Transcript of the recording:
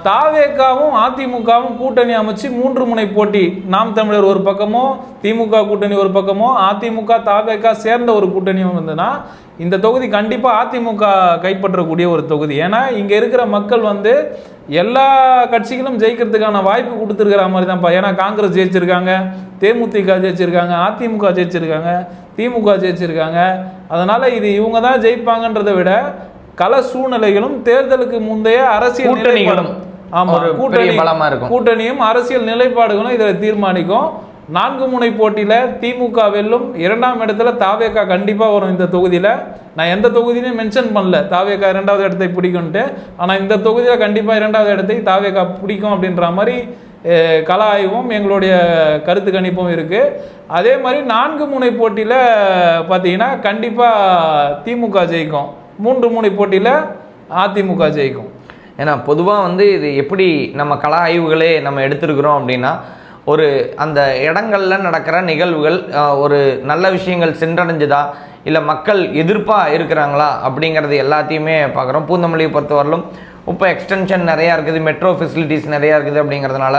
தாவேகாவும் அதிமுகவும் கூட்டணி அமைச்சு 3 முனை போட்டி, நாம் தமிழர் ஒரு பக்கமோ திமுக கூட்டணி ஒரு பக்கமோ அதிமுக தாவேகா சேர்ந்த ஒரு கூட்டணியும் இருந்ததுன்னா இந்த தொகுதி கண்டிப்பாக அதிமுக கைப்பற்றக்கூடிய ஒரு தொகுதி. ஏன்னா இங்கே இருக்கிற மக்கள் எல்லா கட்சிகளும் ஜெயிக்கிறதுக்கான வாய்ப்பு கொடுத்துருக்கிற மாதிரி தான்ப்பா. ஏன்னா காங்கிரஸ் ஜெயிச்சிருக்காங்க, தேமுதிக ஜெயிச்சிருக்காங்க, அதிமுக ஜெயிச்சிருக்காங்க, திமுக ஜெயிச்சிருக்காங்க. அதனால் இது இவங்க தான் ஜெயிப்பாங்கன்றதை விட கள சூழ்நிலைகளும் தேர்தலுக்கு முந்தைய அரசியல் நிலைப்பாடும், கூட்டணியும் அரசியல் நிலைப்பாடுகளும் இதில் தீர்மானிக்கும். 4 முனை போட்டியில் திமுக வெல்லும், 2ஆம் இடத்துல தாவேகா கண்டிப்பாக வரும். இந்த தொகுதியில் நான் எந்த தொகுதியிலையும் மென்ஷன் பண்ணல தாவேகா 2வது இடத்தை பிடிக்கும்ட்டு, ஆனால் இந்த தொகுதியில் கண்டிப்பாக 2வது இடத்தை தாவேகா பிடிக்கும் அப்படின்ற மாதிரி கள ஆய்வும் எங்களுடைய கருத்து கணிப்பும் இருக்குது. அதே மாதிரி 4 முனை போட்டியில் பார்த்தீங்கன்னா கண்டிப்பாக திமுக ஜெயிக்கும், 3 முனை போட்டியில் அதிமுக ஜெயிக்கும். ஏன்னா பொதுவாக இது எப்படி நம்ம கள ஆய்வுகளே நம்ம எடுத்துருக்குறோம் அப்படின்னா, ஒரு அந்த இடங்களில் நடக்கிற நிகழ்வுகள் ஒரு நல்ல விஷயங்கள் சென்றடைஞ்சுதா இல்லை மக்கள் எதிர்ப்பாக இருக்கிறாங்களா அப்படிங்கிறது எல்லாத்தையுமே பார்க்குறோம். பூந்தமல்லியை பொறுத்தவரையிலும் இப்போ எக்ஸ்டென்ஷன் நிறையா இருக்குது, மெட்ரோ ஃபெசிலிட்டிஸ் நிறையா இருக்குது. அப்படிங்கிறதுனால